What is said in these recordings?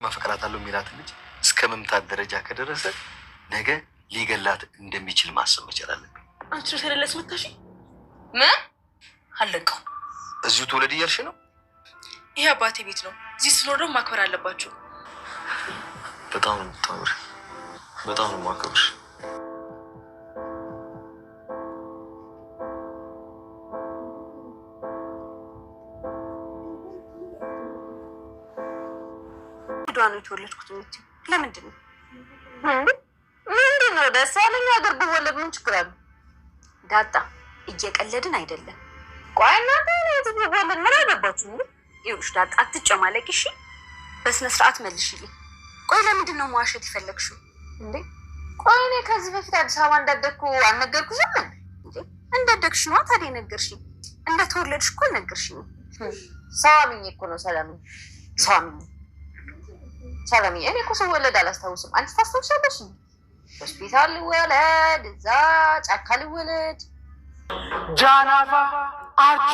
ማፈቅራታለሁ የሚላት ልጅ እስከ መምታት ደረጃ ከደረሰ ነገ ሊገላት እንደሚችል ማሰብ መቻል አለብኝ። አንቺ ስለለስ መታሽ ምን አለቀው እዚሁ ትውለድ እያልሽ ነው? ይሄ አባቴ ቤት ነው። እዚህ ስኖር ደግሞ ማክበር አለባችሁ። በጣም ነው የምታምር፣ በጣም ነው የማከብርሽ። ዳኑ የተወለድኩት እንጂ ለምንድን ነው? ምንድን ነው ደስ ያለኝ ሀገር ብወለድ ምን ችግር አለ? ዳጣ እየቀለድን አይደለም። ቆይ እናንተ ብወለድ ምን አገባችሁ? ይኸውልሽ ዳጣ አትጨማለቂ እሺ? በስነ ስርዓት መልሽልኝ። ቆይ ለምንድን ነው መዋሸት የፈለግሽው እንዴ? ቆይ እኔ ከዚህ በፊት አዲስ አበባ እንዳደግኩ አልነገርኩሽም እንዴ? እንዳደግሽ ነዋ ታዲያ ነገርሽኝ። እንደተወለድሽ እኮ ነገርሽኝ። ሰው አምኜ እኮ ነው ሰላም ሰው አምኜ ሰላም እኔ እኮ ስወለድ አላስታውስም። አንቺ ታስታውሻለሽ? ሆስፒታል ልወለድ እዛ ጫካ ልወለድ ጃናፋ አርጁ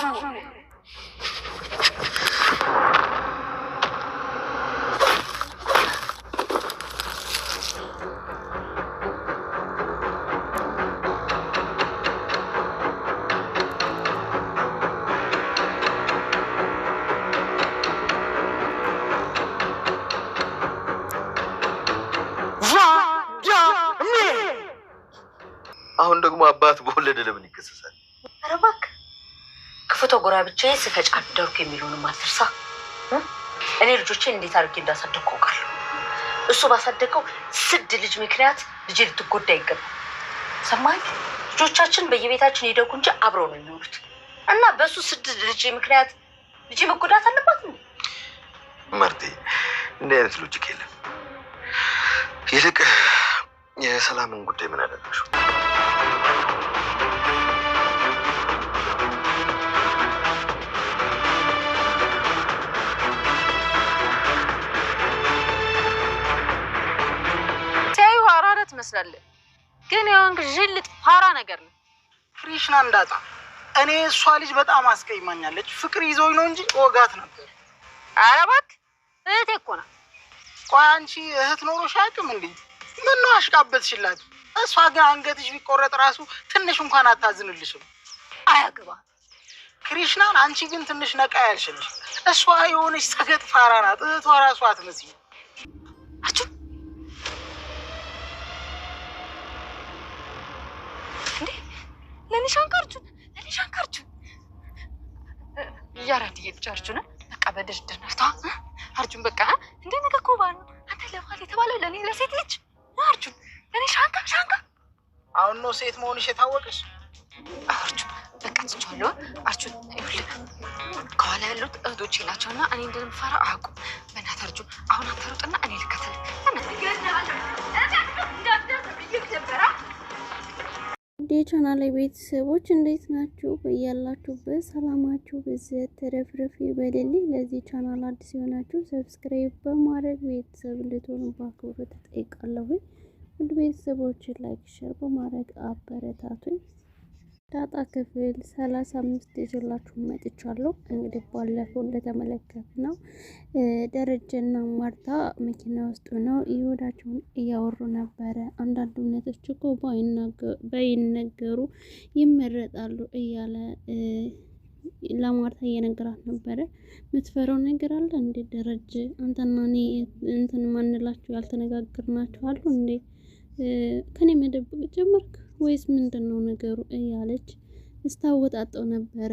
አሁን ደግሞ አባት በወለደ ለምን ይከሰሳል? ኧረ እባክህ ክፉ ተጎራብቼ ስፈጭ አደርኩ የሚሉንም አትርሳ። እኔ ልጆቼን እንዴት አድርጌ እንዳሳደግኩ አውቃለሁ። እሱ ባሳደገው ስድ ልጅ ምክንያት ልጄ ልትጎዳ አይገባም። ሰማኝ። ልጆቻችን በየቤታችን ይደጉ እንጂ አብረው ነው የሚውሉት እና በሱ ስድ ልጅ ምክንያት ልጄ መጎዳት አለባት እንዴ? ማርቴ እንዲህ አይነት ሎጂክ የለም። ይልቅ የሰላምን ጉዳይ ምን አደረግሽው? ትመስላለህ ግን ያንክ ጅልጥ ፋራ ነገር ነው። ፍሪሽና እንዳጣ እኔ እሷ ልጅ በጣም አስቀይማኛለች። ፍቅር ይዞኝ ነው እንጂ ወጋት ነበር። ኧረ እባክህ እህቴ እኮ ናት። ቆይ አንቺ እህት ኖሮሽ አያውቅም እንዴ? ምን ነው አሽቃበትሽላት? እሷ ግን አንገትሽ ቢቆረጥ ራሱ ትንሽ እንኳን አታዝንልሽም። አያገባ ክሪሽናን አንቺ ግን ትንሽ ነቃ ያልሽልሽ። እሷ የሆነች ሰገጥ ፋራ ናት። እህቷ ራሱ አትመስይም። አቹ ለኒሻንካርቹ ያራድ ይልቻርቹ ነው። በቃ በድርድር ነፍታ አርጁን በቃ እንደ ነገ እኮ ባል አንተ ለባል የተባለው ለኔ ለሴት ልጅ አርጁን ለኒሻንካ አሁን ነው ሴት መሆንሽ የታወቀሽ። አርጁን በቃ ትቻለሁ። አርጁን ይኸውልህ ከኋላ ያሉት እህቶቼ ናቸውና እኔ እንደምፈራ አያውቁም። በእናትህ አርጁን አሁን አታሩጥና እኔ ልከተል የቻናሌ ቤተሰቦች እንዴት ናችሁ? በያላችሁበት ሰላማችሁ በዘት ተረፍረፍ ይበልልኝ። ለዚህ ቻናል አዲስ የሆናችሁ ሰብስክራይብ በማድረግ ቤተሰብ እንድትሆኑ በአክብሮት እጠይቃለሁ። ውድ ቤተሰቦች ላይክ፣ ሼር በማድረግ አበረታቱኝ። ዳጣ ክፍል 35 ይዤላችሁ መጥቻለሁ። እንግዲህ ባለፈው እንደተመለከትነው ደረጀና ማርታ መኪና ውስጥ ሆነው ይወዳቸውን እያወሩ ነበረ። አንዳንድ እውነቶች እኮ ባይነገሩ ይመረጣሉ እያለ ለማርታ እየነገራት ነበረ። የምትፈራው ነገር አለ እንዴ ደረጀ? አንተና እኔ እንትን ማንላችሁ ያልተነጋገርናችሁ አሉ እንዴ? ከኔ መደበቅ ጀመርክ ወይስ ምንድነው ነገሩ? እያለች እስታወጣጠው ነበረ።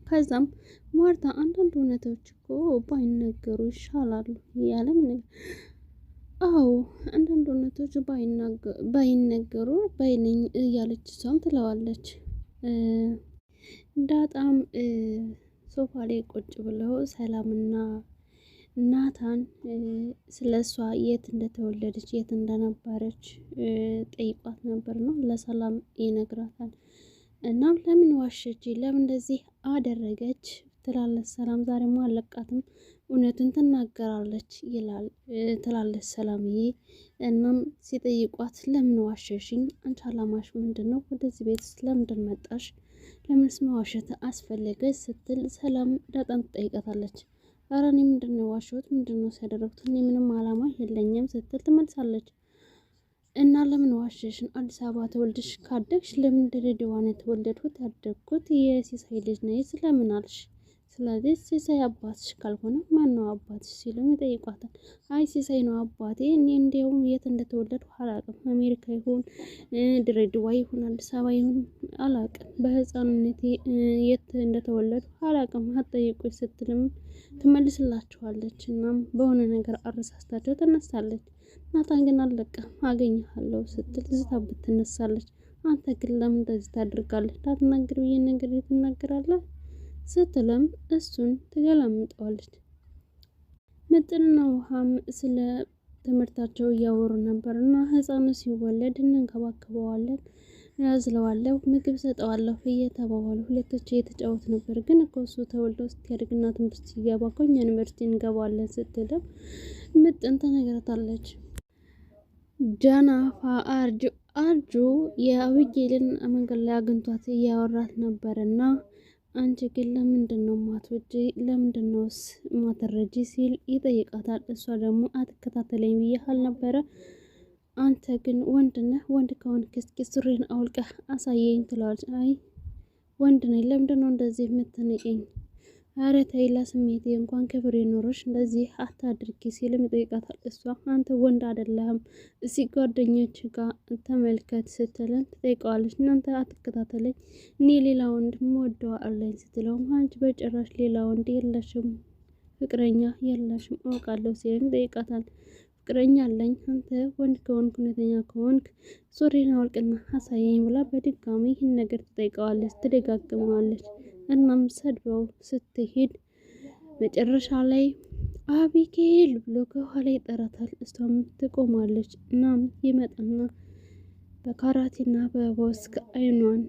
ከዛም ማርታ አንዳንድ እውነቶች እኮ ባይነገሩ ይሻላሉ እያለ አዎ አንዳንድ እውነቶች ባይነገሩ ባይነኝ እያለች እሷም ትለዋለች። ዳጣም ሶፋ ላይ ቁጭ ብለው ሰላምና ናታን ስለሷ የት እንደተወለደች የት እንደነበረች ጠይቋት ነበር ነው ለሰላም ይነግራታል። እናም ለምን ዋሸች ለምን እንደዚህ አደረገች ትላለች ሰላም። ዛሬማ አለቃትም እውነቱን ትናገራለች ይላል ትላለች ሰላምዬ። እናም ሲጠይቋት ለምን ዋሸሽኝ? አንቺ አላማሽ ምንድነው? ወደዚህ ቤት ለምንድን መጣሽ? ለምንስ መዋሸት አስፈለገች? ስትል ሰላም ዳጣን ትጠይቃታለች። ኧረ እኔ ምንድነው ዋሸሁት? ምንድነው ያደረኩት? እኔ ምንም አላማ የለኝም ስትል ትመልሳለች። እና ለምን ዋሸሽን? አዲስ አበባ ተወልደሽ ካደግሽ ለምን ድሬዳዋ ነው የተወለድኩት ያደግኩት የሲሳይ ልጅ ነኝ ስለምን አልሽ? ስለዚህ ሲሳይ አባትሽ ካልሆነ ማን ነው አባትሽ ሲሉም ይጠይቋታል። አይ ሲሳይ ነው አባቴ፣ እኔ እንዲያውም የት እንደተወለድኩ አላውቅም። አሜሪካ ይሁን ድሬዳዋ ይሁን አዲስ አበባ ይሁን አላውቅም። በህፃንነቴ የት እንደተወለድኩ አላውቅም አትጠይቁኝ ስትልም ትመልስላችኋለች። እናም በሆነ ነገር አረሳስታቸው ትነሳለች። ናታን ግን አልለቀም አገኘሃለሁ ስትል ዝታበት ትነሳለች። አንተ ግን ለምን እንደዚህ ታደርጋለህ? እንዳትናገር ብዬ ነገር ትናገራለህ ስትለም እሱን ትገላምጠዋለች። ምጥንና ውሃም ስለ ትምህርታቸው እያወሩ ነበር እና ህፃኑ ሲወለድ እንንከባከበዋለን፣ ያዝለዋለሁ፣ ምግብ ሰጠዋለሁ እየተባባሉ ሁለቶች እየተጫወት ነበር። ግን እኮ እሱ ተወልዶ እስኪያድግና ትምህርት ሲገባ እኮ እኛ ዩኒቨርሲቲ እንገባለን ስትልም ምጥን ተነግራታለች። ጃናፋ አርጁ የአቢጌልን መንገድ ላይ አግኝቷት እያወራት ነበርና አንቺ ግን ለምንድን ነው ማትወጂ? ለምንድን ነውስ ማትረጂ ሲል ይጠይቃታል። እሷ ደግሞ አትከታተለኝ ብዬሃል ነበረ፣ አንተ ግን ወንድ ነህ፣ ወንድ ከሆንክ እስኪ ሱሪን አውልቀህ አሳየኝ ትለዋለች። አይ ወንድ ነኝ፣ ለምንድን ነው እንደዚህ የምትንቀኝ? ኧረ ተይ ለስሜቴ እንኳን ክብር ይኖርሽ እንደዚህ አታድርጊ ሲልም ይጠይቃታል። እሷ አንተ ወንድ አይደለህም እዚህ ጓደኞች ጋር ተመልከት ስትልን ትጠይቀዋለች። እናንተ አትከታተለኝ እኔ ሌላ ወንድ ምወደው አለኝ ስትለውም አንቺ በጭራሽ ሌላ ወንድ የለሽም፣ ፍቅረኛ የለሽም አውቃለሁ ሲልም ይጠይቃታል። ፍቅረኛ አለኝ፣ አንተ ወንድ ከሆንክ እውነተኛ ከሆንክ ሱሪን አውልቅና አሳየኝ ብላ በድጋሚ ይህን ነገር ትጠይቀዋለች፣ ትደጋግመዋለች። እናም ሰድበው ስትሄድ መጨረሻ ላይ አቢጌል ብሎ ከኋላ ይጠራታል። እሷም ትቆማለች። እናም ይመጣና በካራቴና በቦክስ አይኗን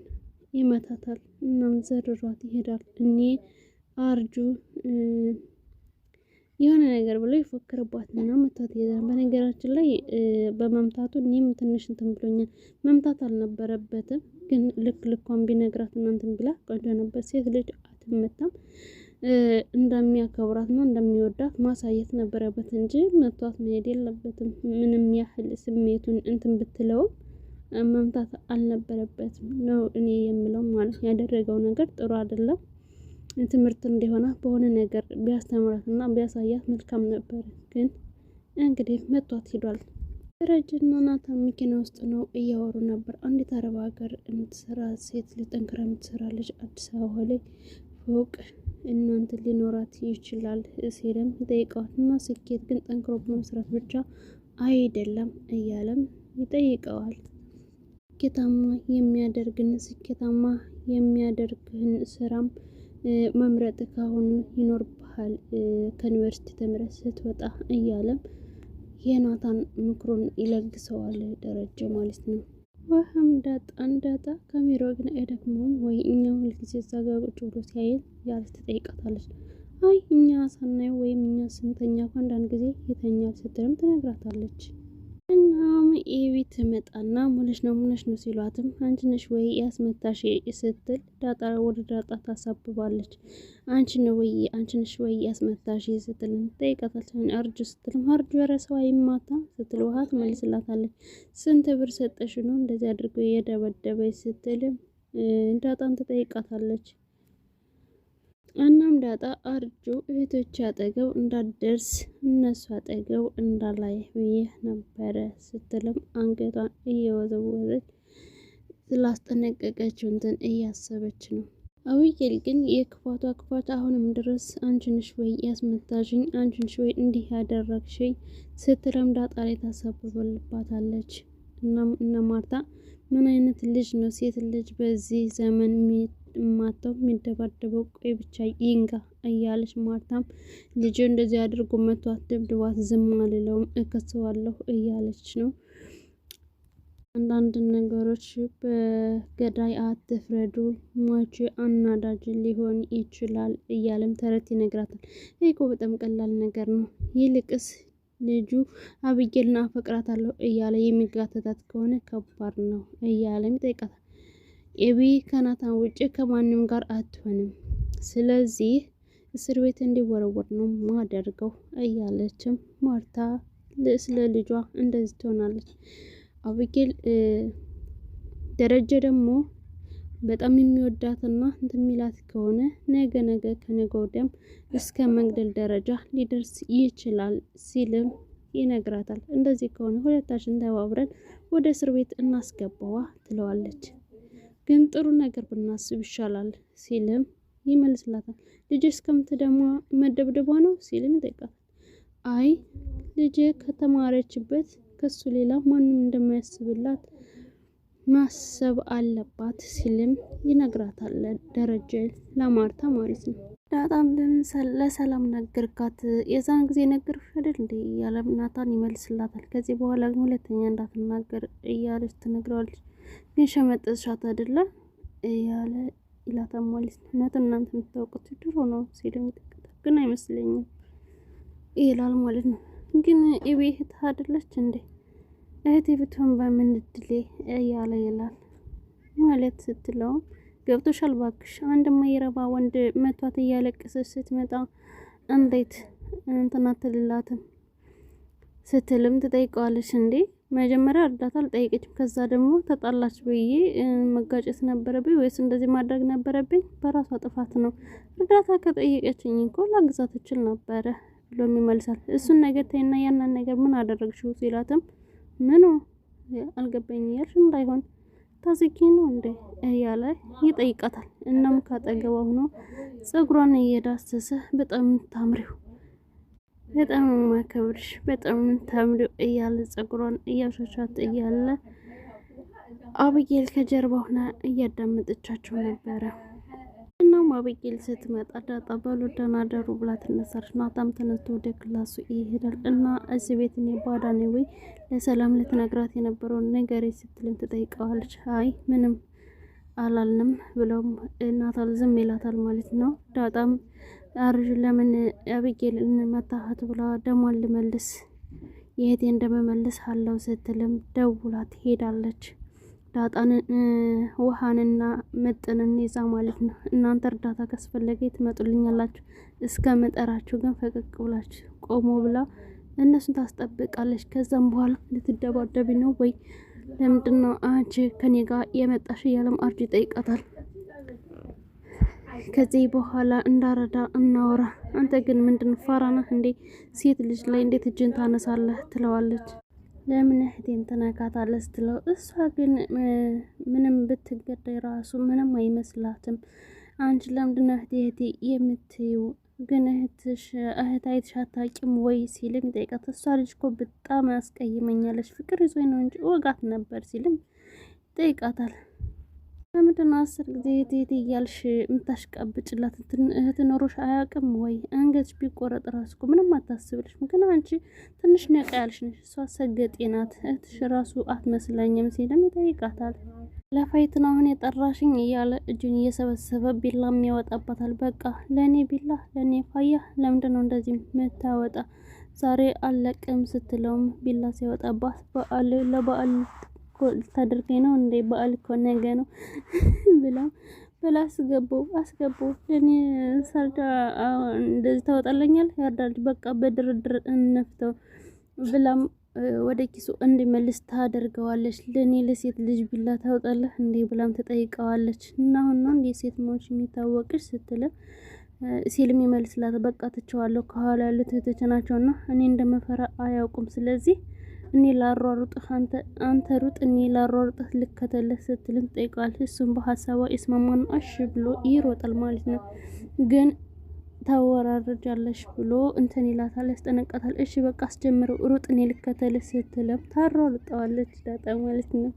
ይመታታል። እናም ዘርሯት ይሄዳል። እኔ አርጁ የሆነ ነገር ብሎ ይፎክርባትና መታት ይዛል። በነገራችን ላይ በመምታቱ እኔም ትንሽ እንትን ብሎኛል። መምታት አልነበረበትም፣ ግን ልኳን ቢነግራት እናንተን ብላ ቆንጆ ነበር። ሴት ልጅ አትመታም፣ እንደሚያከብራትና እንደሚወዳት ማሳየት ነበረበት እንጂ መቷት መሄድ የለበትም። ምንም ያህል ስሜቱን እንትን ብትለውም መምታት አልነበረበትም ነው እኔ የምለው ማለት። ያደረገው ነገር ጥሩ አይደለም። ትምህርት እንዲሆና በሆነ ነገር ቢያስተምራትና ቢያሳያት መልካም ነበር። ግን እንግዲህ መቷት ሄዷል። ደረጀና ናታን መኪና ውስጥ ነው እያወሩ ነበር። አንዲት አረብ ሀገር የምትሰራ ሴት ልጅ ጠንክራ የምትሰራ ልጅ አዲስ አበባ ላይ ፎቅ እናንተ ሊኖራት ይችላል ሲልም ይጠይቀዋል። እና ስኬት ግን ጠንክሮ በመስራት ብቻ አይደለም እያለም ይጠይቀዋል። ስኬታማ የሚያደርግህን ስራም መምረጥ ካሁኑ ይኖርብሃል ከዩኒቨርሲቲ ተምረህ ስትወጣ እያለም የናታን ምክሩን ይለግሰዋል ደረጀ ማለት ነው። ውሃም ዳጣ ካሜራ ግን አይደክመውም ወይ እኛ ሁልጊዜ እዛ ጋር ቁጭ ብሎ ሲያየን ያለች ትጠይቃታለች። አይ እኛ ሳናየው ወይም እኛ ስንተኛ አንዳንድ ጊዜ ይተኛል ስትልም ትነግራታለች። እናም ኤቢ ትመጣና ሙነሽ ነው ሲሏትም አንቺ ነሽ ወይ ያስመታሽ ስትል ወደ ዳጣ ታሳብባለች። አንቺ ነሽ ወይ ያስመታሽ ስትል ጠይቃታለች። አርጁ ስትልም አርጁ የረሰው አይማታ ስትል ውሃ ትመልስላታለች። ስንት ብር ሰጠሽ ነው እንደዚህ አድርጎ የደበደበች ስትልም ዳጣን ትጠይቃታለች። እናም ዳጣ አርጁ እህቶች አጠገብ እንዳትደርስ እነሱ አጠገብ እንዳላይ ብዬ ነበረ ስትልም አንገቷን እየወዘወዘች ስላስጠነቀቀችው እንትን እያሰበች ነው። አቢጌል ግን የክፋቷ ክፋት አሁንም ድረስ አንቺ ነሽ ወይ ያስመታሽኝ፣ አንቺ ነሽ ወይ እንዲህ ያደረግሽኝ ስትልም ዳጣ ላይ ታሳብብባታለች። እናም እነ ማርታ ምን አይነት ልጅ ነው ሴት ልጅ በዚህ ዘመን ማተው የሚደባደበው? ቆይ ብቻ ይንጋ እያለች ማርታም ልጅ እንደዚህ አድርጎ መቷት ደብድባት ዝም አልለውም እከሰዋለሁ እያለች ነው። አንዳንድ ነገሮች በገዳይ አትፍረዱ፣ ሟች አናዳጅ ሊሆን ይችላል እያለም ተረት ይነግራታል። ይህ እኮ በጣም ቀላል ነገር ነው። ይልቅስ ልጁ አቢጌልን አፈቅራታለሁ እያለ የሚጋተታት ከሆነ ከባድ ነው እያለም ይጠይቃታል። ኤቢ ከናታን ውጭ ከማንም ጋር አትሆንም፣ ስለዚህ እስር ቤት እንዲወረወር ነው ማደርገው እያለችም ማርታ ስለ ልጇ እንደዚህ ትሆናለች። አቢጌል ደረጀ ደግሞ በጣም የሚወዳትና እንትን የሚላት ከሆነ ነገ ከነገ ወዲያም እስከ መግደል ደረጃ ሊደርስ ይችላል ሲልም ይነግራታል። እንደዚህ ከሆነ ሁለታችን ተባብረን ወደ እስር ቤት እናስገባዋ ትለዋለች። ግን ጥሩ ነገር ብናስብ ይሻላል ሲልም ይመልስላታል። ልጅ እስከምት ደግሞ መደብደቧ ነው ሲልም ይጠይቃታል። አይ ልጅ ከተማረችበት ከሱ ሌላ ማንም እንደማያስብላት ማሰብ አለባት ሲልም ይነግራታል። ደረጀ ለማርታ ማለት ነው። በጣም ለምን ለሰላም ነገርካት? የዛን ጊዜ ነገርሽ አይደል እንዴ ያለም ናታን ይመልስላታል። ከዚህ በኋላ ግን ሁለተኛ እንዳትናገር እያለች ትነግረዋለች። ግን ሸመጠሻት አይደለ እያለ ይላታል ማለት ነው። እውነት እናንተ የምታውቁት ድሮ ነው ሲልም ይጠይቃታል። ግን አይመስለኝም ይላል ማለት ነው። ግን እቤት አይደለች እንዴ እህቴ ብትሆን በምን እድሌ እያለ ይላል ማለት ስትለውም ገብቶሻል ባክሽ አንድ ማይረባ ወንድ መቷት እያለቀሰች ስትመጣ እንዴት እንትን አትልላትም ስትልም ትጠይቀዋለች። እንዴ መጀመሪያ እርዳታ አልጠየቀችም፣ ከዛ ደግሞ ተጣላች ብዬ መጋጨት ነበረብኝ ወይስ እንደዚህ ማድረግ ነበረብኝ? በራሷ ጥፋት ነው። እርዳታ ከጠየቀችኝ እኮ ላግዛት እችል ነበረ ብሎም ይመልሳል። እሱን ነገር ተይና ያንን ነገር ምን አደረግሽው ሲላትም ምኑ አልገባኝ ያልሽ እንዳይሆን ታዝጊ ነው እንዴ እያለ ይጠይቃታል። እናም ካጠገቧ ሆኖ ፀጉሯን እየዳሰሰ በጣም ታምሪው፣ በጣም ማከብርሽ፣ በጣም ታምሪው እያለ ፀጉሯን እያሻሻት እያለ አቢጌል ከጀርባ ሆና እያዳመጠቻቸው ነበረ። እናም አቢጌል ስትመጣ ዳጣ በሉ ደህና ደሩ ብላ ትነሳለች። ናታም ተነስቶ ወደ ክላሱ ይሄዳል። እና እዚህ ቤት እኔ ባዳ ነኝ ወይ ለሰላም ልትነግራት የነበረውን ነገር ስትልም ትጠይቀዋለች። አይ ምንም አላልንም ብለውም ናታል ዝም ይላታል ማለት ነው። ዳጣም አርጅ ለምን አቢጌል መታሃት ብላ ደሟን ልመልስ የእህቴ እንደመመልስ አለው ስትልም ደውላ ትሄዳለች። ዳጣን ውሃንና ምጥንን ይዛ ማለት ነው። እናንተ እርዳታ ካስፈለገ ትመጡልኛላችሁ፣ እስከ መጠራችሁ ግን ፈቀቅ ብላችሁ ቆሞ ብላ እነሱን ታስጠብቃለች። ከዛም በኋላ ልትደባደቢ ነው ወይ ለምንድነው አንቺ ከኔ ጋር የመጣሽ እያለም አርጅ ይጠይቃታል። ከዚህ በኋላ እንዳረዳ እናወራ፣ አንተ ግን ምንድን ፋራ ነህ እንዴ? ሴት ልጅ ላይ እንዴት እጅን ታነሳለህ? ትለዋለች። ለምን እህቴን ትነካታለህ ስትለው እሷ ግን ምንም ብትገዳይ ራሱ ምንም አይመስላትም። አንቺ ለምንድን ነው እህቴ የምትይው? ግን እህት አይተሽ አታውቂም ወይ ሲልም ይጠይቃት። እሷ ልጅ እኮ በጣም ያስቀይመኛለች፣ ፍቅር ይዞኝ ነው እንጂ ወጋት ነበር ሲልም ይጠይቃታል። ለምንድን ነው 10 ጊዜ እህቴ እያልሽ የምታሽቃብጭላት? እህት ኖሮሽ አያውቅም ወይ? አንገትሽ ቢቆረጥ ራሱ እኮ ምንም አታስብልሽ። ግን አንቺ ትንሽ ነቃ ያልሽ ነሽ፣ እሷ ሰገጤ ናት፣ እህትሽ ራሱ አትመስለኝም ሲልም ይጠይቃታል። ለፋይት ነው አሁን የጠራሽኝ እያለ እጁን እየሰበሰበ ቢላም ያወጣባታል። በቃ ለእኔ ቢላ ለእኔ ፋያ ለምንድን ነው እንደዚህ የምታወጣ? ዛሬ አለቅም ስትለውም ቢላ ሲያወጣባት ለበዓል ልታደርገኝ ነው እንዴ? በዓል እኮ ነገ ነው ብላ አስገባው ለኔ ሰርዳ እንደዚህ ታወጣለኛል ያርዳል፣ በቃ በድርድር እንፍተው ብላም ወደ ኪሱ እንዲመልስ ታደርገዋለች። ለኔ ለሴት ልጅ ቢላ ታወጣለህ እንዴ ብላም ተጠይቀዋለች። እና አሁን ነው እንዴ ሴት መሆንሽ የሚታወቅሽ ስትለ ሲልም ይመልስላት። በቃ ትቸዋለሁ፣ ከኋላ ያሉት እህቶች ናቸውና እኔ እንደመፈራ አያውቁም። ስለዚህ እኔ ላሯሩጥህ አንተ ሩጥ፣ እኔ ላሯሩጥህ ልከተልህ ስትልም ትጠይቀዋለች። እሱም በሀሳቧ ይስማማን እሺ ብሎ ይሮጣል ማለት ነው። ግን ታወራርጃለሽ ብሎ እንትን ይላታል፣ ያስጠነቀታል። እሺ በቃ አስጀምረው ሩጥ፣ እኔ ልከተልህ ስትልም ታሯሩጠዋለች ዳጣ ማለት ነው።